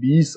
20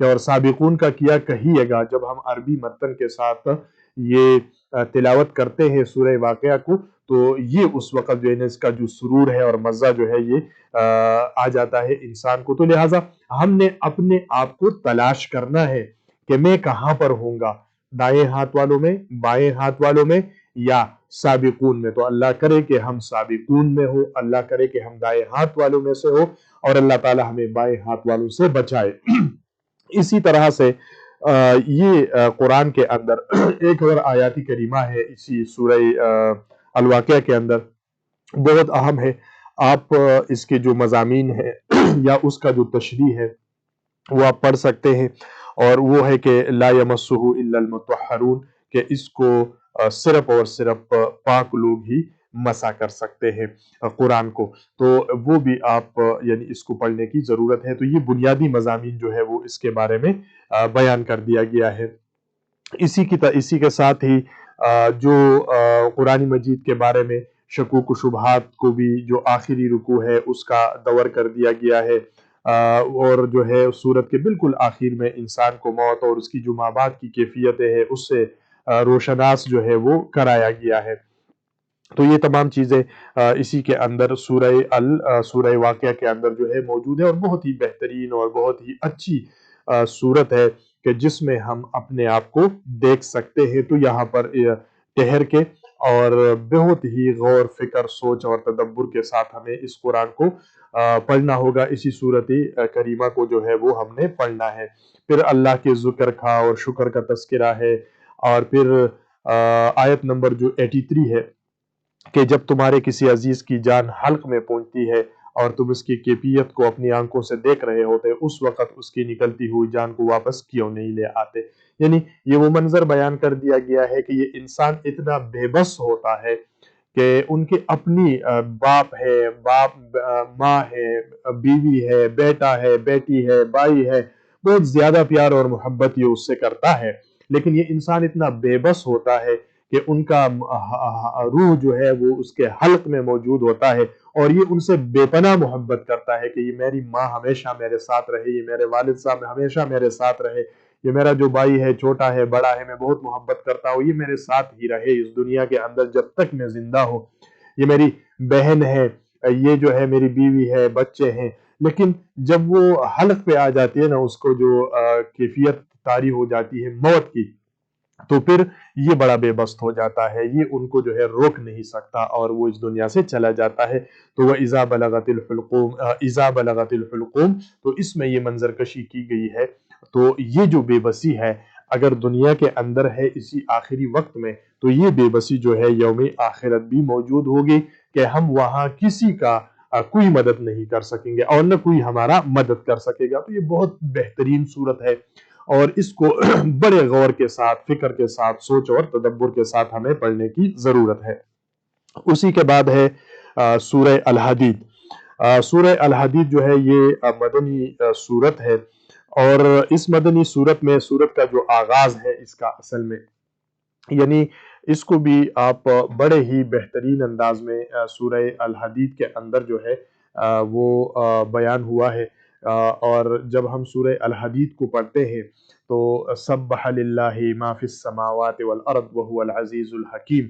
کہ اور سابقون کا کیا کہیے گا جب ہم عربی متن کے ساتھ یہ تلاوت کرتے ہیں سورہ واقعہ کو، تو یہ اس وقت جو ہے اس کا جو سرور ہے اور مزہ جو ہے یہ آ جاتا ہے انسان کو۔ تو لہٰذا ہم نے اپنے آپ کو تلاش کرنا ہے کہ میں کہاں پر ہوں گا، دائیں ہاتھ والوں میں، بائیں ہاتھ والوں میں، یا سابقون میں۔ تو اللہ کرے کہ ہم سابقون میں ہو، اللہ کرے کہ ہم دائیں ہاتھ والوں میں سے ہو، اور اللہ تعالی ہمیں بائیں ہاتھ والوں سے بچائے۔ اسی طرح سے یہ قرآن کے اندر ایک اور آیات کریمہ ہے اسی سورہ الواقعہ کے اندر، بہت اہم ہے۔ آپ اس کے جو مضامین ہیں یا اس کا جو تشریح ہے وہ آپ پڑھ سکتے ہیں، اور وہ ہے کہ لا یمسہ الا المطہرون، کہ اس کو صرف اور صرف پاک لوگ ہی مسا کر سکتے ہیں قرآن کو۔ تو وہ بھی آپ یعنی اس کو پڑھنے کی ضرورت ہے۔ تو یہ بنیادی مضامین جو ہے وہ اس کے بارے میں بیان کر دیا گیا ہے۔ اسی کے ساتھ ہی جو قرآن مجید کے بارے میں شکوک و شبہات کو بھی جو آخری رکوع ہے اس کا دور کر دیا گیا ہے، اور جو ہے سورت کے بالکل آخر میں انسان کو موت اور اس کی جو ماں باپ کی کیفیتیں ہیں اس سے روشناس جو ہے وہ کرایا گیا ہے۔ تو یہ تمام چیزیں اسی کے اندر سورہ واقعہ کے اندر جو ہے موجود ہے، اور بہت ہی بہترین اور بہت ہی اچھی سورت ہے کہ جس میں ہم اپنے آپ کو دیکھ سکتے ہیں۔ تو یہاں پر ٹھہر کے اور بہت ہی غور فکر سوچ اور تدبر کے ساتھ ہمیں اس قرآن کو پڑھنا ہوگا۔ اسی صورت کریمہ کو جو ہے وہ ہم نے پڑھنا ہے۔ پھر اللہ کے ذکر کا اور شکر کا تذکرہ ہے، اور پھر آیت نمبر جو 83 ہے کہ جب تمہارے کسی عزیز کی جان حلق میں پہنچتی ہے اور تم اس کی کیفیت کو اپنی آنکھوں سے دیکھ رہے ہوتے، اس وقت اس کی نکلتی ہوئی جان کو واپس کیوں نہیں لے آتے؟ یعنی یہ وہ منظر بیان کر دیا گیا ہے کہ یہ انسان اتنا بے بس ہوتا ہے کہ ان کے اپنی باپ ہے، ماں ہے، بیوی ہے، بیٹا ہے، بیٹی ہے، بھائی ہے، بہت زیادہ پیار اور محبت یہ اس سے کرتا ہے، لیکن یہ انسان اتنا بے بس ہوتا ہے کہ ان کا روح جو ہے وہ اس کے حلق میں موجود ہوتا ہے، اور یہ ان سے بے پناہ محبت کرتا ہے کہ یہ میری ماں ہمیشہ میرے ساتھ رہے، یہ میرے والد صاحب ہمیشہ میرے ساتھ رہے، یہ میرا جو بھائی ہے، چھوٹا ہے، بڑا ہے، میں بہت محبت کرتا ہوں، یہ میرے ساتھ ہی رہے اس دنیا کے اندر جب تک میں زندہ ہوں، یہ میری بہن ہے، یہ جو ہے میری بیوی ہے، بچے ہیں۔ لیکن جب وہ حلق پہ آ جاتی ہے نا، اس کو جو کیفیت طاری ہو جاتی ہے موت کی، تو پھر یہ بڑا بے بست ہو جاتا ہے، یہ ان کو جو ہے روک نہیں سکتا اور وہ اس دنیا سے چلا جاتا ہے۔ تو وہ اذا بلغت الحلقوم، تو اس میں یہ منظر کشی کی گئی ہے۔ تو یہ جو بے بسی ہے اگر دنیا کے اندر ہے اسی آخری وقت میں، تو یہ بے بسی جو ہے یوم آخرت بھی موجود ہوگی کہ ہم وہاں کسی کا کوئی مدد نہیں کر سکیں گے اور نہ کوئی ہمارا مدد کر سکے گا۔ تو یہ بہت بہترین صورت ہے، اور اس کو بڑے غور کے ساتھ، فکر کے ساتھ، سوچ اور تدبر کے ساتھ ہمیں پڑھنے کی ضرورت ہے۔ اسی کے بعد ہے سورہ الحدید۔ سورہ الحدید جو ہے یہ مدنی سورت ہے، اور اس مدنی سورت میں سورت کا جو آغاز ہے اس کا اصل میں یعنی اس کو بھی آپ بڑے ہی بہترین انداز میں سورہ الحدید کے اندر جو ہے وہ بیان ہوا ہے۔ اور جب ہم سورہ الحدید کو پڑھتے ہیں تو سبح للہ ما فی السماوات والارض وهو العزیز الحکیم،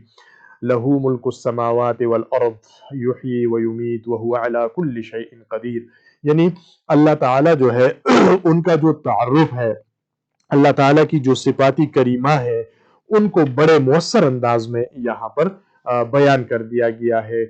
لہ ملک السماوات والارض یحیی ویمیت وهو علی کل شیء قدیر۔ یعنی اللہ تعالیٰ جو ہے ان کا جو تعارف ہے، اللہ تعالیٰ کی جو صفاتی کریمہ ہے، ان کو بڑے مؤثر انداز میں یہاں پر بیان کر دیا گیا ہے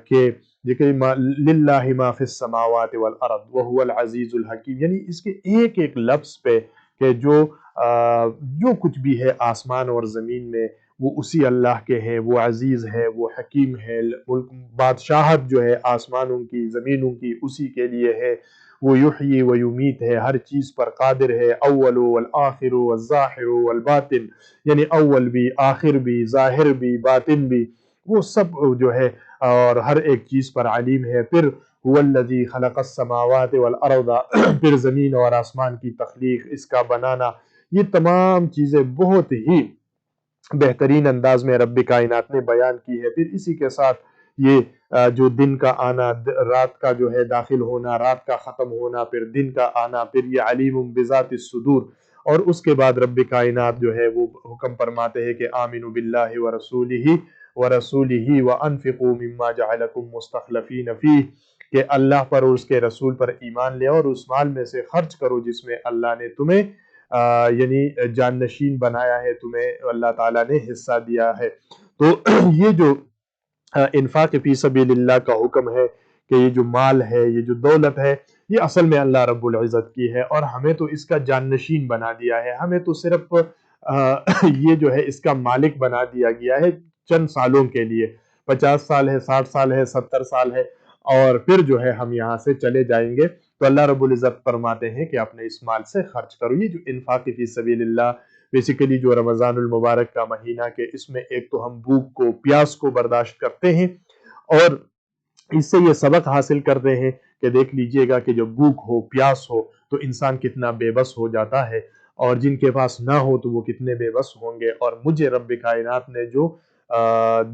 کہ للہ ما فی السماوات والارض وهو العزیز الحکیم، یعنی اس کے ایک ایک لفظ پہ کہ جو کچھ بھی ہے آسمان اور زمین میں وہ اسی اللہ کے ہے، وہ عزیز ہے، وہ حکیم ہے، بادشاہت جو ہے آسمانوں کی زمینوں کی اسی کے لیے ہے، وہ یحیی و یمیت ہے، ہر چیز پر قادر ہے، اول والآخر والظاہر والباطن، یعنی اول بھی، آخر بھی، ظاہر بھی، باطن بھی، وہ سب جو ہے اور ہر ایک چیز پر علیم ہے۔ پھر هو الذی خلق السماوات والارض، پھر زمین اور آسمان کی تخلیق، اس کا بنانا، یہ تمام چیزیں بہت ہی بہترین انداز میں رب کائنات نے بیان کی ہے۔ پھر اسی کے ساتھ یہ جو دن کا آنا، رات کا جو ہے داخل ہونا، رات کا ختم ہونا، پھر دن کا آنا، پھر یہ علیم بذات الصدور، اور اس کے بعد رب کائنات جو ہے وہ حکم فرماتے ہیں کہ آمنوا باللہ ورسولہ وانفقوا مما جعلکم مستخلفین فیہ، کہ اللہ پر اور اس کے رسول پر ایمان لے اور اس مال میں سے خرچ کرو جس میں اللہ نے تمہیں یعنی جانشین بنایا ہے، تمہیں اللہ تعالیٰ نے حصہ دیا ہے۔ تو یہ جو انفاق فی سبیل اللہ کا حکم ہے کہ یہ جو مال ہے، یہ جو دولت ہے، یہ اصل میں اللہ رب العزت کی ہے، اور ہمیں تو اس کا جانشین بنا دیا ہے، ہمیں تو صرف یہ جو ہے اس کا مالک بنا دیا گیا ہے چند سالوں کے لیے، 50 سال ہے، 60 سال ہے، 70 سال ہے، اور پھر جو ہے ہم یہاں سے چلے جائیں گے۔ تو اللہ رب العزت فرماتے ہیں کہ اپنے اس مال سے خرچ کرو۔ یہ جو انفاق فی سبیل اللہ بیسیکلی جو رمضان المبارک کا مہینہ، کہ اس میں ایک تو ہم بھوک کو، پیاس کو برداشت کرتے ہیں، اور اس سے یہ سبق حاصل کرتے ہیں کہ دیکھ لیجئے گا کہ جب بھوک ہو، پیاس ہو، تو انسان کتنا بے بس ہو جاتا ہے، اور جن کے پاس نہ ہو تو وہ کتنے بے بس ہوں گے۔ اور مجھے رب کائنات نے جو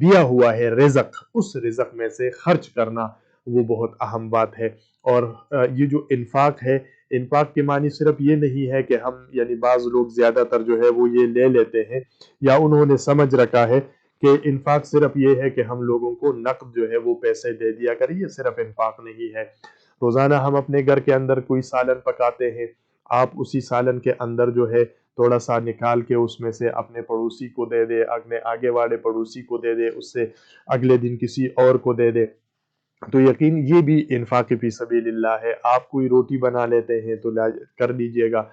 دیا ہوا ہے رزق، اس رزق میں سے خرچ کرنا وہ بہت اہم بات ہے۔ اور یہ جو انفاق ہے، انفاق کے معنی صرف یہ نہیں ہے کہ ہم، یعنی بعض لوگ زیادہ تر جو ہے وہ یہ لے لیتے ہیں، یا انہوں نے سمجھ رکھا ہے کہ انفاق صرف یہ ہے کہ ہم لوگوں کو نقد جو ہے وہ پیسے دے دیا کریں، یہ صرف انفاق نہیں ہے۔ روزانہ ہم اپنے گھر کے اندر کوئی سالن پکاتے ہیں، آپ اسی سالن کے اندر جو ہے تھوڑا سا نکال کے اس میں سے اپنے پڑوسی کو دے دے، اپنے آگے والے پڑوسی کو دے دے، اس سے اگلے دن کسی اور کو دے دے، تو یقین یہ بھی انفاق فی سبیل اللہ ہے۔ آپ کوئی روٹی بنا لیتے ہیں تو کر لیجئے گا۔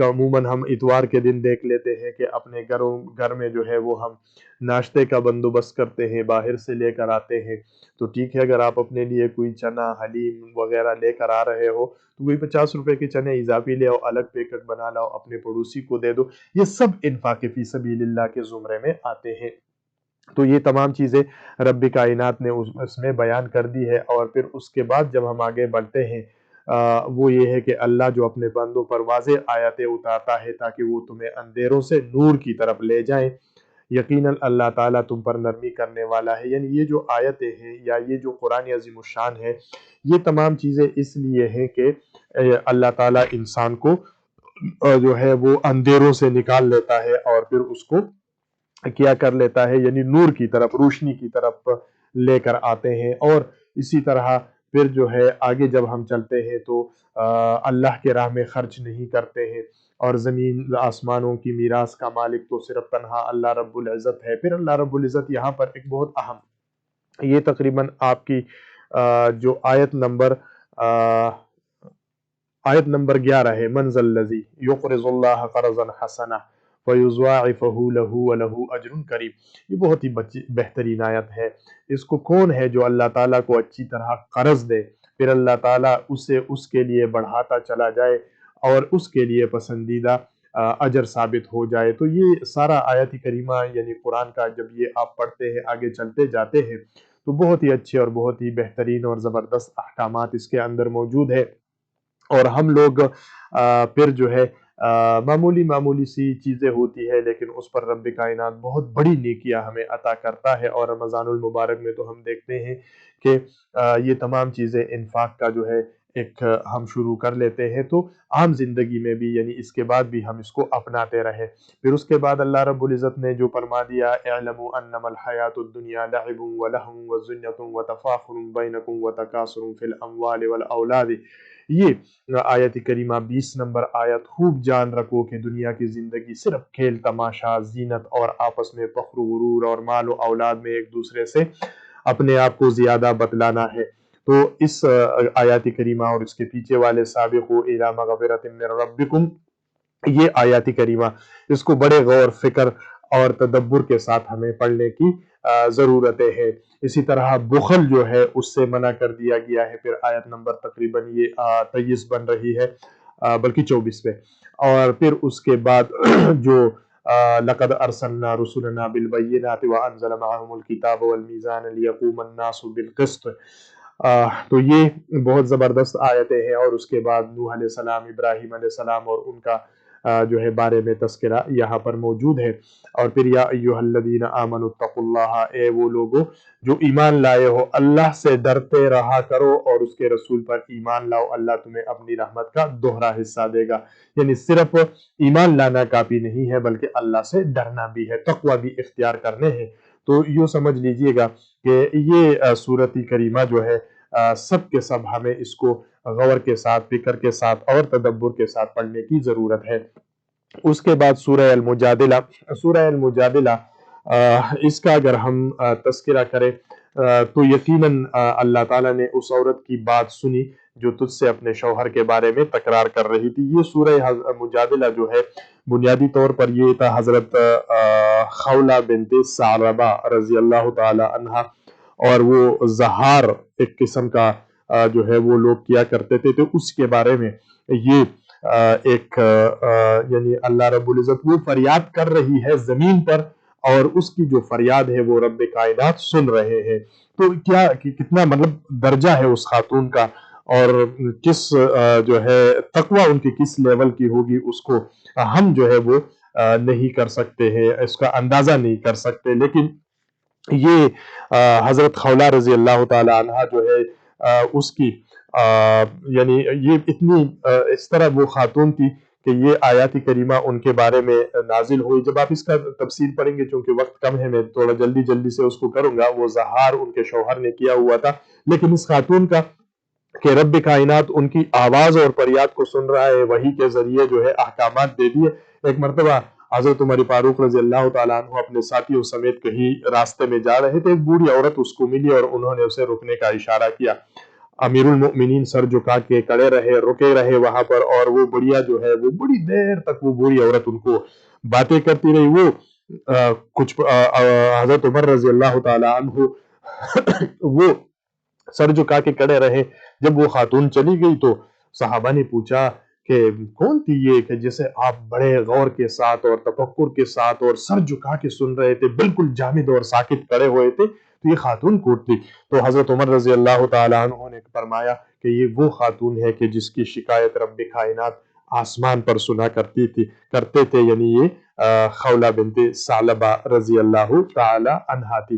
عموماً ہم اتوار کے دن دیکھ لیتے ہیں کہ اپنے گھر میں جو ہے وہ ہم ناشتے کا بندوبست کرتے ہیں، باہر سے لے کر آتے ہیں، تو ٹھیک ہے اگر آپ اپنے لیے کوئی چنا، حلیم وغیرہ لے کر آ رہے ہو تو کوئی 50 روپے کے چنے اضافی لے آؤ، الگ پیکٹ بنا لاؤ، اپنے پڑوسی کو دے دو، یہ سب انفاق فی سبیل اللہ کے زمرے میں آتے ہیں۔ تو یہ تمام چیزیں رب کائنات نے اس میں بیان کر دی ہے۔ اور پھر اس کے بعد جب ہم آگے بڑھتے ہیں، وہ یہ ہے کہ اللہ جو اپنے بندوں پر واضح آیتیں اتارتا ہے تاکہ وہ تمہیں اندھیروں سے نور کی طرف لے جائیں، یقیناً اللہ تعالیٰ تم پر نرمی کرنے والا ہے۔ یعنی یہ جو آیتیں ہیں یا یہ جو قرآن عظیم الشان ہے، یہ تمام چیزیں اس لیے ہیں کہ اللہ تعالیٰ انسان کو جو ہے وہ اندھیروں سے نکال لیتا ہے اور پھر اس کو کیا کر لیتا ہے، یعنی نور کی طرف، روشنی کی طرف لے کر آتے ہیں۔ اور اسی طرح پھر جو ہے آگے جب ہم چلتے ہیں تو اللہ کے راہ میں خرچ نہیں کرتے ہیں، اور زمین آسمانوں کی میراث کا مالک تو صرف تنہا اللہ رب العزت ہے۔ پھر اللہ رب العزت یہاں پر ایک بہت اہم، یہ تقریباً آپ کی جو آیت نمبر 11 ہے، من ذا الذی یقرض اللہ قرضا حسنا فیضاعفہ لہ ولہ اجر کریم، یہ بہت ہی بہترین آیت ہے۔ اس کو کون ہے جو اللہ تعالیٰ کو اچھی طرح قرض دے، پھر اللہ تعالیٰ اسے اس کے لیے بڑھاتا چلا جائے اور اس کے لیے پسندیدہ اجر ثابت ہو جائے۔ تو یہ سارا آیت کریمہ یعنی قرآن کا جب یہ آپ پڑھتے ہیں، آگے چلتے جاتے ہیں، تو بہت ہی اچھے اور بہت ہی بہترین اور زبردست احکامات اس کے اندر موجود ہے۔ اور ہم لوگ پھر جو ہے معمولی سی چیزیں ہوتی ہے، لیکن اس پر رب کائنات بہت بڑی نیکیاں ہمیں عطا کرتا ہے۔ اور رمضان المبارک میں تو ہم دیکھتے ہیں کہ یہ تمام چیزیں انفاق کا جو ہے ایک ہم شروع کر لیتے ہیں، تو عام زندگی میں بھی یعنی اس کے بعد بھی ہم اس کو اپناتے رہے۔ پھر اس کے بعد اللہ رب العزت نے جو فرما دیا، اعلموا انما الحیات الدنیا لعب ولہو وزینۃ وتفاخر بینکم وتکاثر فی الاموال والاولاد، یہ آیت کریمہ 20 نمبر آیت خوب جان رکھو کہ دنیا کی زندگی صرف کھیل تماشا، زینت اور آپس میں فخر و غرور اور مال و اولاد میں ایک دوسرے سے اپنے آپ کو زیادہ بتلانا ہے۔ تو اس آیات کریمہ اور اس کے پیچھے والے سابقوا الی مغفرۃ من ربکم، یہ آیات کریمہ اس کو بڑے غور فکر اور تدبر کے ساتھ ہمیں پڑھنے کی ضرورتیں ہیں۔ اسی طرح بخل جو ہے اس سے منع کر دیا گیا ہے، پھر آیت نمبر تقریباً یہ 23 بن رہی ہے، بلکہ 24 پہ۔ اور پھر اس کے بعد جو لقد ارسلنا رسلنا بالبینات وانزل معهم الکتاب والمیزان لیقوم الناس بالقسط، تو یہ بہت زبردست آیتیں ہیں۔ اور اس کے بعد نوح علیہ السلام، ابراہیم علیہ السلام اور ان کا جو ہے بارے میں تذکرہ یہاں پر موجود ہے۔ اور پھر یا ایھا آمنوا اتقوا اللہ، اے وہ لوگو جو ایمان لائے ہو، اللہ سے ڈرتے رہا کرو اور اس کے رسول پر ایمان لاؤ، اللہ تمہیں اپنی رحمت کا دوہرا حصہ دے گا۔ یعنی صرف ایمان لانا کافی نہیں ہے بلکہ اللہ سے ڈرنا بھی ہے، تقوی بھی اختیار کرنے ہیں۔ تو یوں سمجھ لیجئے گا کہ یہ سورۃ کریمہ جو ہے سب کے سب ہمیں اس کو غور کے ساتھ، فکر کے ساتھ اور تدبر کے ساتھ پڑھنے کی ضرورت ہے۔ اس کے بعد سورہ المجادلہ، سورہ المجادلہ اس کا اگر ہم تذکرہ کریں تو یقیناً اللہ تعالیٰ نے اس عورت کی بات سنی جو تجھ سے اپنے شوہر کے بارے میں تکرار کر رہی تھی۔ یہ سورہ مجادلہ جو ہے بنیادی طور پر یہ تھا حضرت خولہ بنت ثعلبہ رضی اللہ تعالی عنہ، اور وہ زہار ایک قسم کا جو ہے وہ لوگ کیا کرتے تھے، تو اس کے بارے میں یہ ایک یعنی اللہ رب العزت وہ فریاد کر رہی ہے زمین پر، اور اس کی جو فریاد ہے وہ رب کائنات سن رہے ہیں۔ تو کیا کتنا مطلب درجہ ہے اس خاتون کا، اور کس جو ہے تقوی ان کی کس لیول کی ہوگی، اس کو ہم جو ہے وہ نہیں کر سکتے ہیں، اس کا اندازہ نہیں کر سکتے۔ لیکن یہ حضرت خولہ رضی اللہ تعالی عنہ جو ہے اس کی یعنی یہ اتنی اس طرح وہ خاتون تھی کہ یہ آیات کریمہ ان کے بارے میں نازل ہوئی۔ جب آپ اس کا تفسیر پڑھیں گے، چونکہ وقت کم ہے میں تھوڑا جلدی سے اس کو کروں گا، وہ زہار ان کے شوہر نے کیا ہوا تھا، لیکن اس خاتون کا کہ رب کائنات ان کی آواز اور فریاد کو سن رہا ہے، وحی کے ذریعے جو ہے احکامات دے دیے۔ ایک مرتبہ حضرت عمر فاروق رضی اللہ تعالیٰ عنہ اپنے ساتھیوں سمیت کہیں راستے میں جا رہے تھے، ایک بوڑھی عورت اس کو ملی اور انہوں نے اسے رکنے کا اشارہ کیا۔ امیر المؤمنین سر جھکا کے کھڑے رہے، رکے رہے وہاں پر، اور وہ بڑھیا جو ہے وہ بڑی دیر تک وہ بوڑھی عورت ان کو باتیں کرتی رہی۔ وہ کچھ حضرت عمر رضی اللہ تعالیٰ عنہ وہ سر جھکا کے کھڑے رہے۔ جب وہ خاتون چلی گئی تو صحابہ نے پوچھا کہ کون تھی یہ کہ جسے آپ بڑے غور کے ساتھ اور تفکر کے ساتھ اور سر جھکا کے سن رہے تھے، بالکل جامد اور ساکت کھڑے ہوئے تھے، تو یہ خاتون کون تھی؟ تو حضرت عمر رضی اللہ تعالیٰ عنہ نے فرمایا کہ یہ وہ خاتون ہے کہ جس کی شکایت رب کائنات آسمان پر سنا کرتے تھے، یعنی یہ خولہ بنت ثعلبہ رضی اللہ تعالی عنہا تھی۔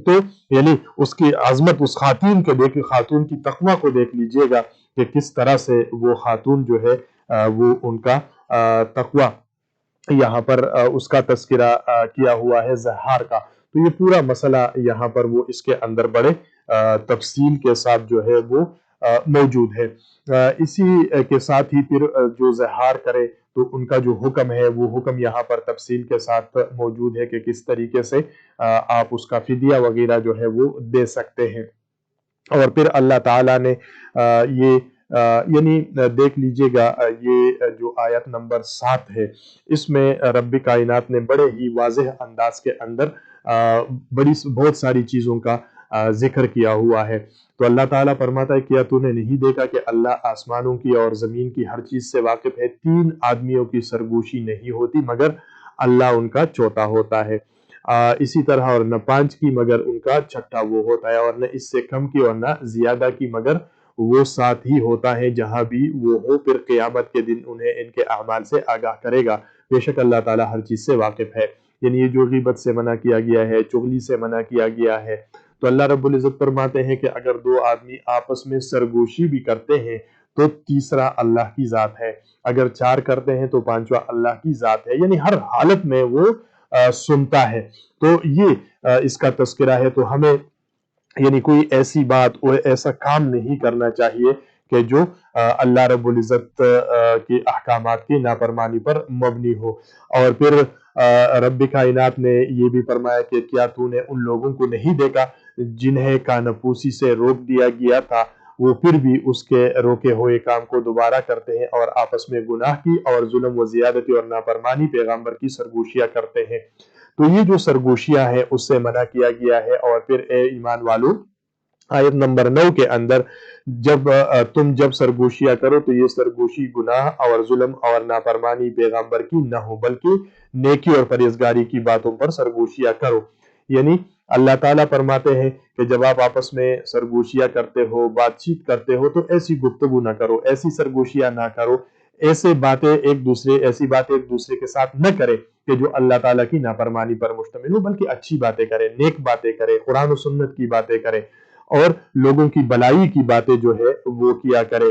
تو یعنی اس کی عظمت، اس خاتون کی تقوی کو دیکھ لیجئے گا کہ کس طرح سے وہ خاتون جو ہے وہ ان کا تقوی یہاں پر اس کا تذکرہ کیا ہوا ہے زہار کا۔ تو یہ پورا مسئلہ یہاں پر وہ اس کے اندر بڑے تفصیل کے ساتھ جو ہے وہ موجود ہے۔ اسی کے ساتھ ہی پھر جو زہار کرے تو ان کا جو حکم ہے وہ حکم یہاں پر تفصیل کے ساتھ موجود ہے کہ کس طریقے سے آپ اس کا فدیہ وغیرہ جو ہے وہ دے سکتے ہیں۔ اور پھر اللہ تعالیٰ نے یہ یعنی دیکھ لیجئے گا یہ جو آیت نمبر 7 ہے، اس میں رب کائنات نے بڑے ہی واضح انداز کے اندر بہت ساری چیزوں کا ذکر کیا ہوا ہے۔ تو اللہ تعالیٰ فرماتا ہے کیا تو نے نہیں دیکھا کہ اللہ آسمانوں کی اور زمین کی ہر چیز سے واقف ہے، 3 آدمیوں کی سرگوشی نہیں ہوتی مگر اللہ ان کا چوتھا ہوتا ہے، اسی طرح اور نہ 5 کی مگر ان کا چھٹا وہ ہوتا ہے، اور نہ اس سے کم کی اور نہ زیادہ کی مگر وہ 7 ہی ہوتا ہے جہاں بھی وہ ہو، پھر قیامت کے دن انہیں ان کے اعمال سے آگاہ کرے گا، بے شک اللہ تعالیٰ ہر چیز سے واقف ہے۔ یعنی یہ جو غیبت سے منع کیا گیا ہے، چغلی سے منع کیا گیا ہے، تو اللہ رب العزت فرماتے ہیں کہ اگر 2 آدمی آپس میں سرگوشی بھی کرتے ہیں تو تیسرا اللہ کی ذات ہے، اگر 4 کرتے ہیں تو 5واں اللہ کی ذات ہے، یعنی ہر حالت میں وہ سنتا ہے۔ تو یہ اس کا تذکرہ ہے۔ تو ہمیں یعنی کوئی ایسی بات اور ایسا کام نہیں کرنا چاہیے کہ جو اللہ رب العزت کے احکامات کی نافرمانی پر مبنی ہو۔ اور پھر رب کائنات نے یہ بھی فرمایا کہ کیا تو نے ان لوگوں کو نہیں دیکھا جنہیں کانپوسی سے روک دیا گیا تھا، وہ پھر بھی اس کے روکے ہوئے کام کو دوبارہ کرتے ہیں اور آپس میں گناہ کی اور ظلم و زیادتی اور نافرمانی پیغمبر کی سرگوشیاں کرتے ہیں۔ تو یہ جو سرگوشیاں ہیں اس سے منع کیا گیا ہے۔ اور پھر اے ایمان والو، آیت نمبر 9 کے اندر جب سرگوشیاں کرو تو یہ سرگوشی گناہ اور ظلم اور نافرمانی پیغمبر کی نہ ہو، بلکہ نیکی اور پرہیزگاری کی باتوں پر سرگوشیاں کرو۔ یعنی اللہ تعالیٰ فرماتے ہیں کہ جب آپ آپس میں سرگوشیاں کرتے ہو، بات چیت کرتے ہو، تو ایسی گفتگو نہ کرو، ایسی سرگوشیاں نہ کرو، ایسی باتیں ایک دوسرے کے ساتھ نہ کرے کہ جو اللہ تعالیٰ کی نافرمانی پر مشتمل ہو، بلکہ اچھی باتیں کرے، نیک باتیں کرے، قرآن و سنت کی باتیں کرے، اور لوگوں کی بلائی کی باتیں جو ہے وہ کیا کرے۔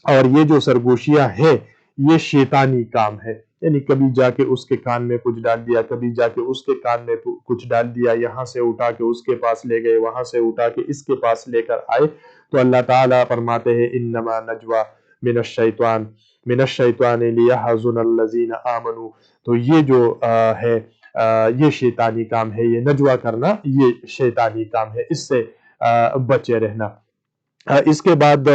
اور یہ جو سرگوشیاں ہیں یہ شیطانی کام ہے، یعنی کبھی جا کے اس کے کان میں کچھ ڈال دیا، کبھی جا کے اس کے کان میں کچھ ڈال دیا، یہاں سے اٹھا کے اس کے پاس لے گئے، وہاں سے اٹھا کے اس کے پاس لے کر آئے۔ تو اللہ تعالیٰ فرماتے ہیں انما نجوا من الشیطان لیحزن الذین آمنوا۔ تو یہ جو ہے یہ شیطانی کام ہے، یہ نجوا کرنا یہ شیطانی کام ہے، اس سے بچے رہنا۔ اس کے بعد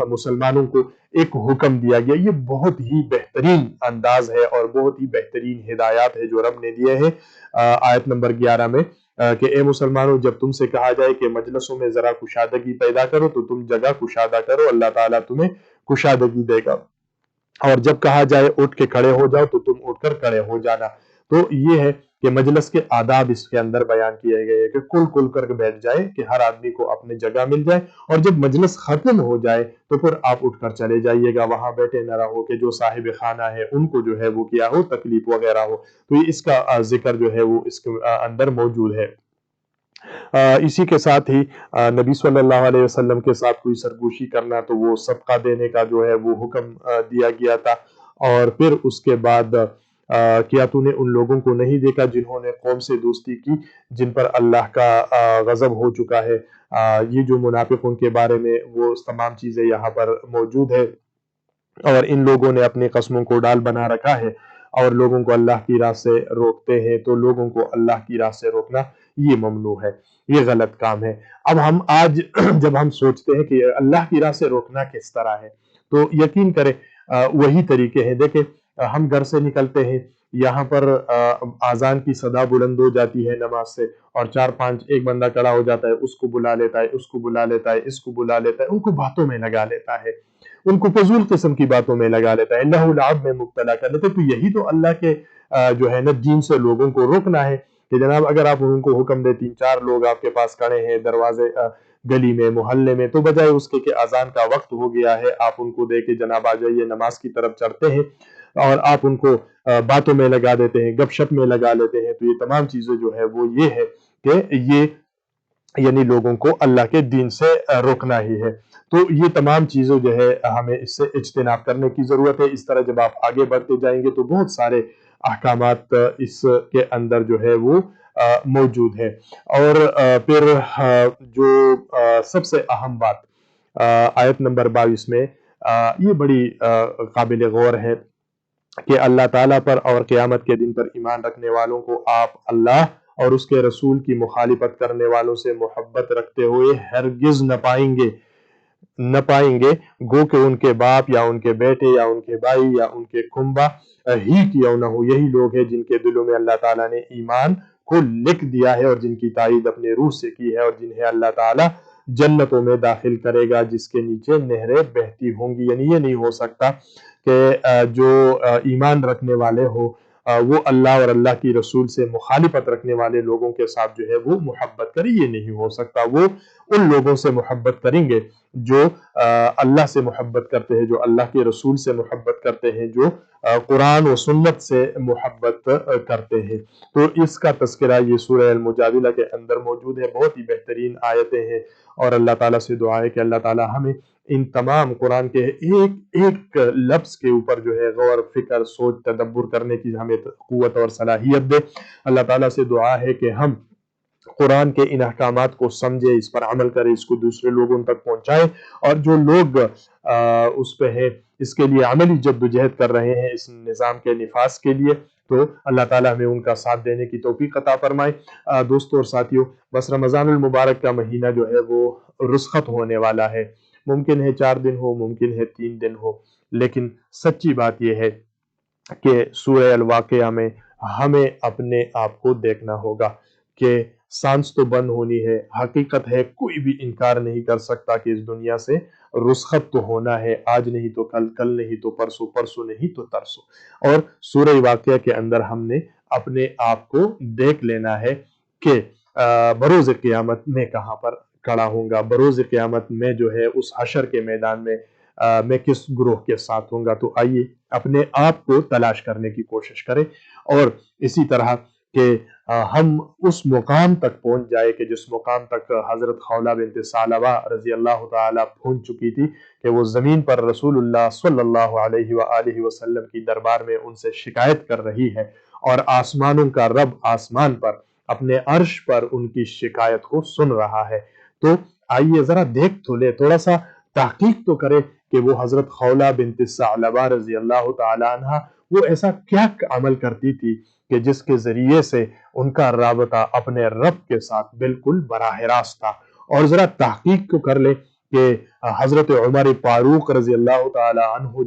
مسلمانوں کو ایک حکم دیا گیا، یہ بہت ہی بہترین انداز ہے اور بہت ہی بہترین ہدایات ہے جو رب نے دیے ہیں آیت نمبر 11 میں، کہ اے مسلمانوں جب تم سے کہا جائے کہ مجلسوں میں ذرا کشادگی پیدا کرو تو تم جگہ کشادہ کرو، اللہ تعالیٰ تمہیں کشادگی دے گا، اور جب کہا جائے اٹھ کے کھڑے ہو جاؤ تو تم اٹھ کر کھڑے ہو جانا۔ تو یہ ہے کہ مجلس کے آداب اس کے اندر بیان کیے گئے کہ کل کر کے بیٹھ جائے، کہ ہر آدمی کو اپنی جگہ مل جائے، اور جب مجلس ختم ہو جائے تو پھر آپ اٹھ کر چلے جائیے گا، وہاں بیٹھے نہ رہو کہ جو صاحب خانہ ہے ان کو جو ہے وہ کیا ہو، تکلیف وغیرہ ہو۔ تو اس کا ذکر جو ہے وہ اس کے اندر موجود ہے۔ اسی کے ساتھ ہی نبی صلی اللہ علیہ وسلم کے ساتھ کوئی سرگوشی کرنا تو وہ صدقہ دینے کا جو ہے وہ حکم دیا گیا تھا۔ اور پھر اس کے بعد کیا تو نے ان لوگوں کو نہیں دیکھا جنہوں نے قوم سے دوستی کی جن پر اللہ کا غضب ہو چکا ہے۔ یہ جو منافقوں کے بارے میں وہ تمام چیزیں یہاں پر موجود ہے، اور ان لوگوں نے اپنی قسموں کو ڈال بنا رکھا ہے اور لوگوں کو اللہ کی راہ سے روکتے ہیں۔ تو لوگوں کو اللہ کی راہ سے روکنا یہ ممنوع ہے، یہ غلط کام ہے۔ اب ہم آج جب ہم سوچتے ہیں کہ اللہ کی راہ سے روکنا کس طرح ہے، تو یقین کریں وہی طریقے ہیں۔ دیکھیں ہم گھر سے نکلتے ہیں، یہاں پر اذان کی صدا بلند ہو جاتی ہے نماز سے، اور 4-5 ایک بندہ کھڑا ہو جاتا ہے، اس کو بلا لیتا ہے، اس کو بلا لیتا ہے، اس کو بلا لیتا ہے، ان کو باتوں میں لگا لیتا ہے، ان کو فضول قسم کی باتوں میں لگا لیتا ہے، لہو لعب میں مبتلا کر لیتے۔ تو یہی تو اللہ کے جو ہے نا دین سے لوگوں کو روکنا ہے، کہ جناب اگر آپ ان کو حکم دے 3-4 لوگ آپ کے پاس کھڑے ہیں دروازے گلی میں محلے میں، تو بجائے اس کے کہ اذان کا وقت ہو گیا ہے آپ ان کو دے کے جناب آ جائیے نماز کی طرف چڑھتے ہیں، اور آپ ان کو باتوں میں لگا دیتے ہیں، گپ شپ میں لگا لیتے ہیں۔ تو یہ تمام چیزیں جو ہے وہ یہ ہے کہ یہ یعنی لوگوں کو اللہ کے دین سے روکنا ہی ہے۔ تو یہ تمام چیزیں جو ہے ہمیں اس سے اجتناب کرنے کی ضرورت ہے۔ اس طرح جب آپ آگے بڑھتے جائیں گے تو بہت سارے احکامات اس کے اندر جو ہے وہ موجود ہے۔ اور پھر جو سب سے اہم بات آیت نمبر 22 میں یہ بڑی قابل غور ہے کہ اللہ تعالیٰ پر اور قیامت کے دن پر ایمان رکھنے والوں کو آپ اللہ اور اس کے رسول کی مخالفت کرنے والوں سے محبت رکھتے ہوئے ہرگز نہ پائیں گے، گو کہ ان کے باپ یا ان کے بیٹے یا ان کے بھائی یا ان کے کنبہ ہی کیوں نہ ہو، یہی لوگ ہیں جن کے دلوں میں اللہ تعالیٰ نے ایمان کو لکھ دیا ہے اور جن کی تائید اپنے روح سے کی ہے، اور جنہیں اللہ تعالیٰ جنتوں میں داخل کرے گا جس کے نیچے نہریں بہتی ہوں گی۔ یعنی یہ نہیں ہو سکتا کہ جو ایمان رکھنے والے ہو وہ اللہ اور اللہ کی رسول سے مخالفت رکھنے والے لوگوں کے ساتھ جو ہے وہ محبت کرے، یہ نہیں ہو سکتا۔ وہ ان لوگوں سے محبت کریں گے جو اللہ سے محبت کرتے ہیں، جو اللہ کے رسول سے محبت کرتے ہیں، جو قرآن و سنت سے محبت کرتے ہیں۔ تو اس کا تذکرہ یہ سورہ المجادلہ کے اندر موجود ہے، بہت ہی بہترین آیتیں ہیں، اور اللہ تعالیٰ سے دعا ہے کہ اللہ تعالیٰ ہمیں ان تمام قرآن کے ایک ایک لفظ کے اوپر جو ہے غور فکر سوچ تدبر کرنے کی ہمیں قوت اور صلاحیت دے۔ اللہ تعالیٰ سے دعا ہے کہ ہم قرآن کے ان احکامات کو سمجھے، اس پر عمل کرے، اس کو دوسرے لوگوں تک پہنچائے، اور جو لوگ اس پہ ہے اس کے لیے عملی جدوجہد کر رہے ہیں اس نظام کے نفاذ کے لیے، تو اللہ تعالیٰ ہمیں ان کا ساتھ دینے کی توفیق عطا فرمائے۔ دوستوں اور ساتھیوں، بس رمضان المبارک کا مہینہ جو ہے وہ رخصت ہونے والا ہے، ممکن ہے 4 دن ہو، ممکن ہے 3 دن ہو، لیکن سچی بات یہ ہے کہ سورہ الواقعہ میں ہمیں اپنے آپ کو دیکھنا ہوگا کہ سانس تو بند ہونی ہے، حقیقت ہے، کوئی بھی انکار نہیں کر سکتا کہ اس دنیا سے رخصت تو ہونا ہے، آج نہیں تو کل، کل نہیں تو پرسوں، پرسوں نہیں تو ترسوں۔ اور سورہ واقعہ کے اندر ہم نے اپنے آپ کو دیکھ لینا ہے کہ بروز قیامت میں کہاں پر کھڑا ہوں گا، بروز قیامت میں جو ہے اس حشر کے میدان میں میں کس گروہ کے ساتھ ہوں گا۔ تو آئیے اپنے آپ کو تلاش کرنے کی کوشش کریں، اور اسی طرح کہ ہم اس مقام تک پہنچ جائے کہ جس مقام تک حضرت خولہ بنت ثعلبہ رضی اللہ تعالیٰ پہنچ چکی تھی، کہ وہ زمین پر رسول اللہ صلی اللہ علیہ وآلہ وسلم کی دربار میں ان سے شکایت کر رہی ہے، اور آسمانوں کا رب آسمان پر اپنے عرش پر ان کی شکایت کو سن رہا ہے۔ تو آئیے ذرا دیکھ تو لے، تھوڑا سا تحقیق تو کرے کہ وہ حضرت خولہ بنت ثعلبہ رضی اللہ تعالیٰ عنہ وہ ایسا کیا عمل کرتی تھی کہ جس کے ذریعے سے ان کا رابطہ اپنے رب کے ساتھ بالکل براہ راست تھا۔ اور ذرا تحقیق تو کر لے کہ حضرت عمر فاروق رضی اللہ تعالیٰ عنہ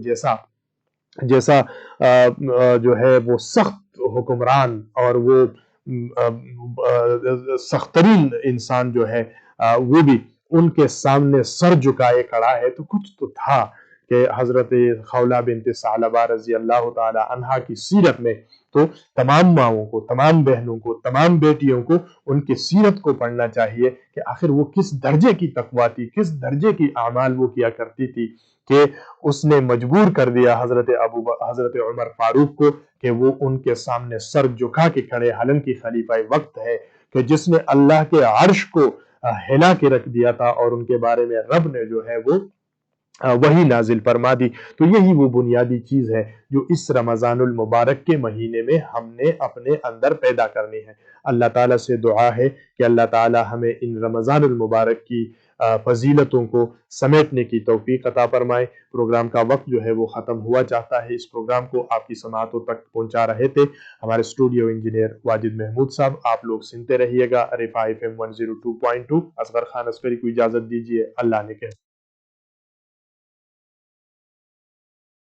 جیسا جو ہے وہ سخت حکمران اور وہ سخت ترین انسان جو ہے وہ بھی ان کے سامنے سر جھکائے کھڑا ہے، تو کچھ تو تھا کہ حضرت خولہ بنت ثعلبہ رضی اللہ تعالی عنہا کی سیرت میں تو تمام ماؤں کو، تمام بہنوں کو، تمام بیٹیوں کو ان کی سیرت کو پڑھنا چاہیے کہ آخر وہ کس درجے کی تقویٰ تھی، کس درجے کی اعمال وہ کیا کرتی تھی کہ اس نے مجبور کر دیا حضرت عمر فاروق کو کہ وہ ان کے سامنے سر جھکا کے کھڑے، حالانکہ خلیفہ وقت ہے کہ جس نے اللہ کے عرش کو ہلا کے رکھ دیا تھا، اور ان کے بارے میں رب نے جو ہے وہ وہی نازل فرما دی۔ تو یہی وہ بنیادی چیز ہے جو اس رمضان المبارک کے مہینے میں ہم نے اپنے اندر پیدا کرنی ہے۔ اللہ تعالیٰ سے دعا ہے کہ اللہ تعالیٰ ہمیں ان رمضان المبارک کی فضیلتوں کو سمیٹنے کی توفیق عطا فرمائے۔ پروگرام کا وقت جو ہے وہ ختم ہوا چاہتا ہے۔ اس پروگرام کو آپ کی سماعتوں تک پہنچا رہے تھے ہمارے اسٹوڈیو انجینئر واجد محمود صاحب۔ آپ لوگ سنتے رہیے گا رفاع FM 102.2۔ اصغر خان عسکری کو اجازت دیجیے، اللہ نے کہا۔